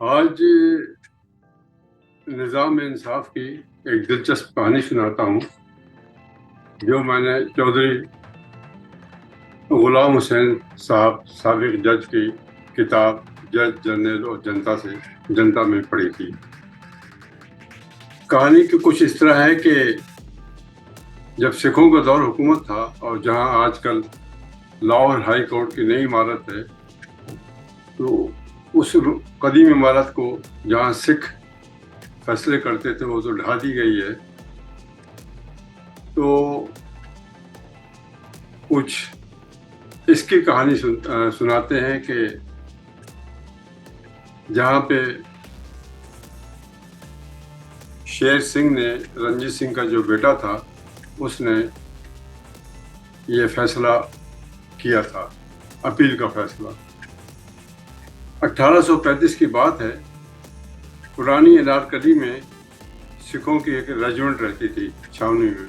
آج نظام انصاف کی ایک دلچسپ کہانی سناتا ہوں جو میں نے چودھری غلام حسین صاحب سابق جج کی کتاب جج جنرل اور جنتا میں پڑھی تھی۔ کہانی کی کچھ اس طرح ہے کہ جب سکھوں کا دور حکومت تھا اور جہاں آج کل لاہور ہائی کورٹ کی نئی عمارت ہے، تو اس قدیم عمارت کو جہاں سکھ فیصلے کرتے تھے وہ تو ڈھا دی گئی ہے۔ تو کچھ اس کی کہانی سناتے ہیں کہ جہاں پہ شیر سنگھ نے رنجیت سنگھ کا جو بیٹا تھا اس نے یہ فیصلہ کیا تھا، اپیل کا فیصلہ۔ 1835 کی بات ہے، پرانی انارکلی میں سکھوں کی ایک ریجمنٹ رہتی تھی چھاونی میں،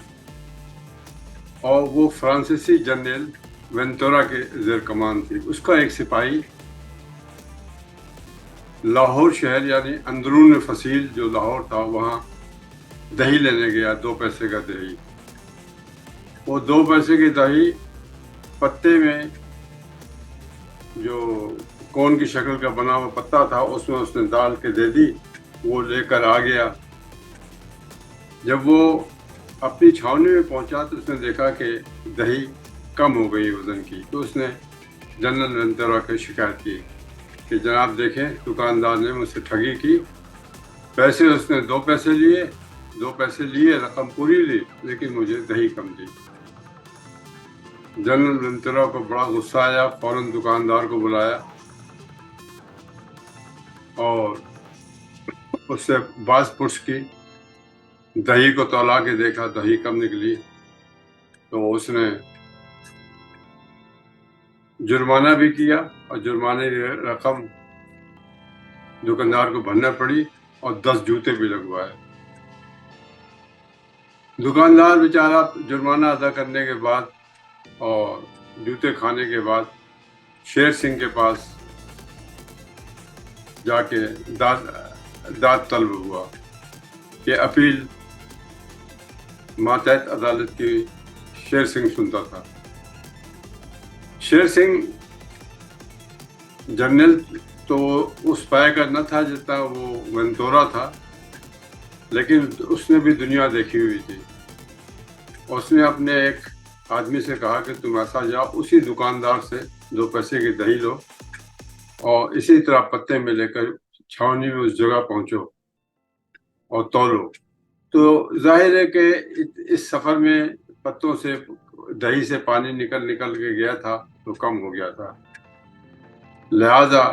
اور وہ فرانسیسی جنرل وینتورا کے زیر کمان تھی۔ اس کا ایک سپاہی لاہور شہر یعنی اندرون فصیل جو لاہور تھا وہاں دہی لینے گیا، 2 پیسے کا دہی۔ وہ 2 پیسے کی دہی پتے میں جو کون کی شکل کا بنا ہوا پتا تھا اس میں اس نے ڈال کے دے دی، وہ لے کر آ گیا۔ جب وہ اپنی چھاونی میں پہنچا تو اس نے دیکھا کہ دہی کم ہو گئی وزن کی، تو اس نے جنرل وینتورا کی شکایت کی کہ جناب دیکھیں دکاندار نے مجھ سے ٹھگی کی، پیسے اس نے 2 پیسے لیے، 2 پیسے لیے، رقم پوری لی، لیکن مجھے دہی کم دی۔ جنرل وینتورا کو بڑا غصہ آیا، فوراً دکاندار کو بلایا اور اس سے باز پرس کی، دہی کو تولا کے دیکھا، دہی کم نکلی، تو اس نے جرمانہ بھی کیا اور جرمانے کی رقم دکاندار کو بھرنا پڑی اور 10 جوتے بھی لگوائے۔ دکاندار بیچارہ جرمانہ ادا کرنے کے بعد اور جوتے کھانے کے بعد شیر سنگھ کے پاس جا کے داد طلب ہوا کہ اپیل ماتحت عدالت کی شیر سنگھ سنتا تھا۔ شیر سنگھ جنرل تو اس پائے کا نہ تھا جتنا وہ وینتورا تھا، لیکن اس نے بھی دنیا دیکھی ہوئی تھی۔ اس نے اپنے ایک آدمی سے کہا کہ تم ایسا جاؤ اسی دکاندار سے 2 پیسے کی دہی لو اور اسی طرح پتے میں لے کر چھاونی میں اس جگہ پہنچو اور تولو۔ تو ظاہر ہے کہ اس سفر میں پتوں سے دہی سے پانی نکل کے گیا تھا تو کم ہو گیا تھا، لہذا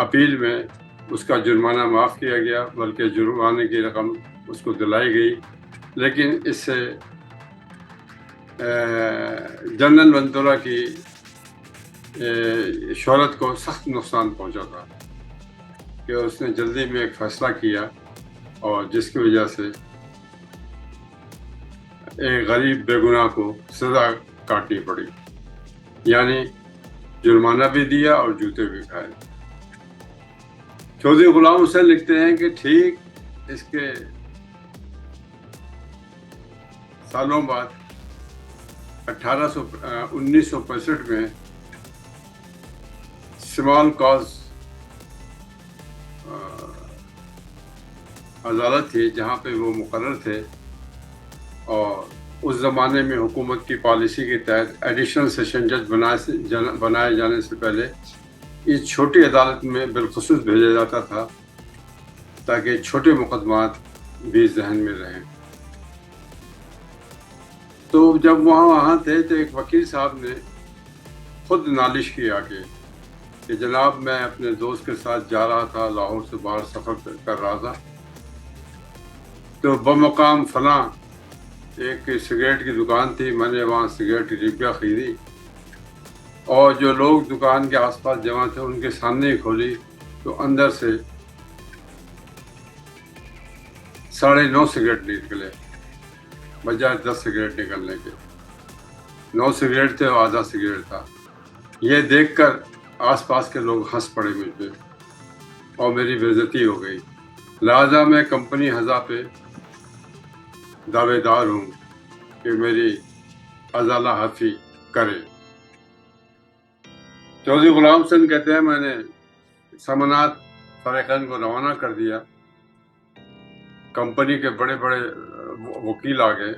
اپیل میں اس کا جرمانہ معاف کیا گیا، بلکہ جرمانے کی رقم اس کو دلائی گئی، لیکن اس سے جنرل وینتورا کی شہرت کو سخت نقصان پہنچا تھا کہ اس نے جلدی میں ایک فیصلہ کیا اور جس کی وجہ سے ایک غریب بے گناہ کو سزا کاٹنی پڑی، یعنی جرمانہ بھی دیا اور جوتے بھی کھائے۔ چودھری غلام حسین لکھتے ہیں کہ ٹھیک اس کے سالوں بعد 1965 میں سمال کاز عدالت تھی جہاں پہ وہ مقرر تھے، اور اس زمانے میں حکومت کی پالیسی کے تحت ایڈیشنل سیشن جج بنائے جانے سے پہلے اس چھوٹی عدالت میں بالخصوص بھیجا جاتا تھا تاکہ چھوٹے مقدمات بھی ذہن میں رہیں۔ تو جب وہاں تھے تو ایک وکیل صاحب نے خود نالش کی آگے کہ جناب میں اپنے دوست کے ساتھ جا رہا تھا، لاہور سے باہر سفر کر رہا تھا، تو بمقام فلاں ایک سگریٹ کی دکان تھی، میں نے وہاں سگریٹ کی ڈبیا خریدی اور جو لوگ دکان کے آس پاس جمع تھے ان کے سامنے ہی کھولی تو اندر سے 9.5 سگریٹ نکلے بجائے 10 سگریٹ نکلنے کے۔ 9 سگریٹ تھے اور آدھا سگریٹ تھا۔ یہ دیکھ کر آس پاس کے لوگ ہنس پڑے مجھ پہ اور میری بےعزتی ہو گئی، لہذا میں کمپنی ہزا پہ دعوے دار ہوں کہ میری ازالہ حافی کرے۔ چودھری غلام حسین کہتے ہیں میں نے سمنات فریقین کو روانہ کر دیا، کمپنی کے بڑے بڑے وکیل آ گئے،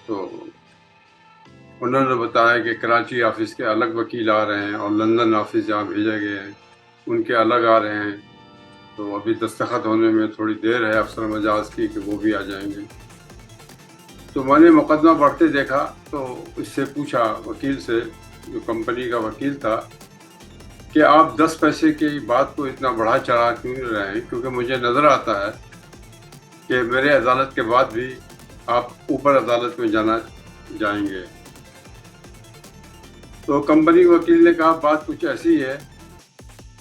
تو انہوں نے بتایا کہ کراچی آفس کے الگ وکیل آ رہے ہیں اور لندن آفس جہاں بھیجے گئے ہیں ان کے الگ آ رہے ہیں، تو ابھی دستخط ہونے میں تھوڑی دیر ہے افسر مجاز کی کہ وہ بھی آ جائیں گے۔ تو میں نے مقدمہ پڑھتے دیکھا تو اس سے پوچھا، وکیل سے جو کمپنی کا وکیل تھا، کہ آپ 10 پیسے کی بات کو اتنا بڑھا چڑھا کیوں رہے ہیں، کیونکہ مجھے نظر آتا ہے کہ میرے عدالت کے بعد بھی آپ اوپر عدالت میں جائیں گے۔ تو کمپنی وکیل نے کہا بات کچھ ایسی ہے،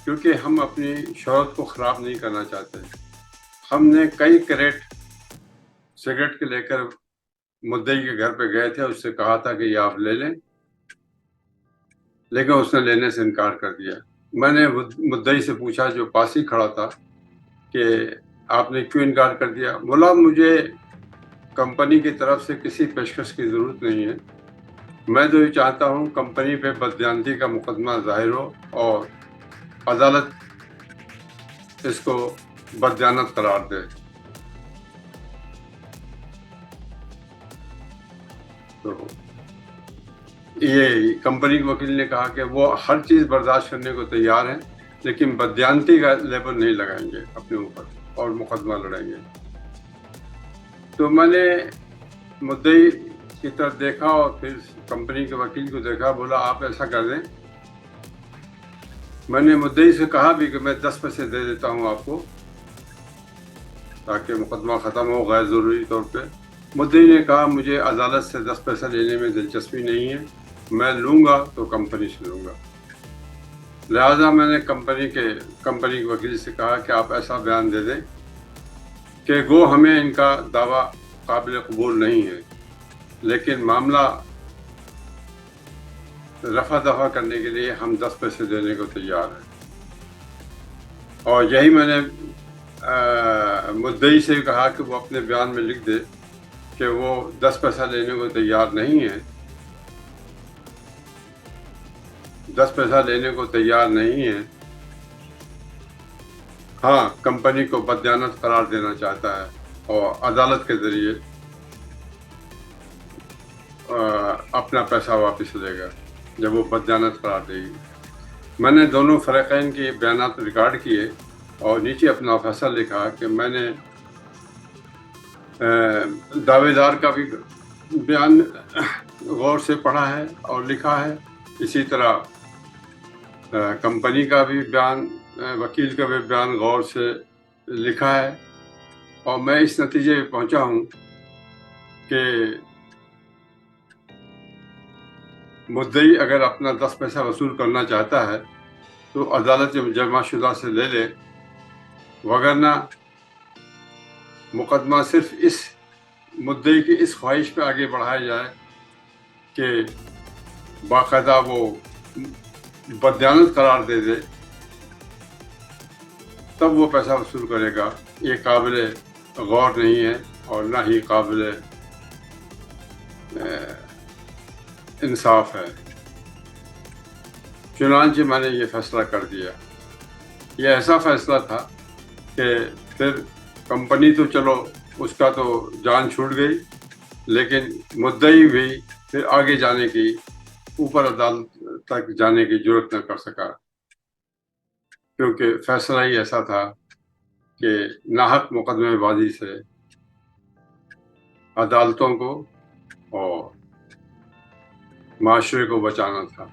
کیونکہ ہم اپنی شہرت کو خراب نہیں کرنا چاہتے، ہم نے کئی کریٹ سگریٹ کے لے کر مدعی کے گھر پہ گئے تھے، اس سے کہا تھا کہ یہ آپ لے لیں، لیکن اس نے لینے سے انکار کر دیا۔ میں نے مدعی سے پوچھا جو پاس ہی کھڑا تھا کہ آپ نے کیوں انکار کر دیا؟ بولا مجھے کمپنی کی طرف سے کسی پیشکش کی ضرورت نہیں ہے، میں تو یہ چاہتا ہوں کمپنی پہ بددیانتی کا مقدمہ ظاہر ہو اور عدالت اس کو بددیانت قرار دے۔ تو یہ کمپنی کے وکیل نے کہا کہ وہ ہر چیز برداشت کرنے کو تیار ہیں، لیکن بددیانتی کا لیبل نہیں لگائیں گے اپنے اوپر اور مقدمہ لڑیں گے۔ تو میں نے مدعی کی طرف دیکھا اور پھر کمپنی کے وکیل کو دیکھا، بولا آپ ایسا کر دیں، میں نے مدعی سے کہا بھی کہ میں 10 پیسے دے دیتا ہوں آپ کو تاکہ مقدمہ ختم ہو غیر ضروری طور پہ۔ مدعی نے کہا مجھے عدالت سے 10 پیسہ لینے میں دلچسپی نہیں ہے، میں لوں گا تو کمپنی سے لوں گا۔ لہٰذا میں نے کمپنی کے وکیل سے کہا کہ آپ ایسا بیان دے دیں کہ گو ہمیں ان کا دعویٰ قابل قبول نہیں ہے، لیکن معاملہ رفع دفع کرنے کے لیے ہم 10 پیسے دینے کو تیار ہیں۔ اور یہی میں نے مدعی سے کہا کہ وہ اپنے بیان میں لکھ دے کہ وہ 10 پیسہ لینے کو تیار نہیں ہے، 10 پیسہ لینے کو تیار نہیں ہے، ہاں کمپنی کو بددیانت قرار دینا چاہتا ہے اور عدالت کے ذریعے اپنا پیسہ واپس لے گا جب وہ بددیانت قرار دے گی۔ میں نے دونوں فریقین کے بیانات ریکارڈ کیے اور نیچے اپنا فیصلہ لکھا کہ میں نے دعوے دار کا بھی بیان غور سے پڑھا ہے اور لکھا ہے، اسی طرح کمپنی کا بھی بیان، وکیل کا بھی بیان غور سے لکھا ہے، اور میں اس نتیجے پہ پہنچا ہوں کہ مدعی اگر اپنا 10 پیسہ وصول کرنا چاہتا ہے تو عدالت جمع شدہ سے لے لے، وگرنہ مقدمہ صرف اس مدعی کی اس خواہش پہ آگے بڑھایا جائے کہ باقاعدہ وہ بددیانت قرار دے دے، تب وہ پیسہ وصول کرے گا۔ یہ قابل غور نہیں ہے اور نہ ہی قابل انصاف ہے۔ چنانچہ میں نے یہ فیصلہ کر دیا۔ یہ ایسا فیصلہ تھا کہ پھر کمپنی تو چلو اس کا تو جان چھوٹ گئی، لیکن مدعی بھی پھر آگے جانے کی، اوپر عدالت تک جانے کی جرات نہ کر سکا، کیونکہ فیصلہ ہی ایسا تھا کہ ناحق مقدمے بازی سے عدالتوں کو اور معاشرے کو بچانا تھا۔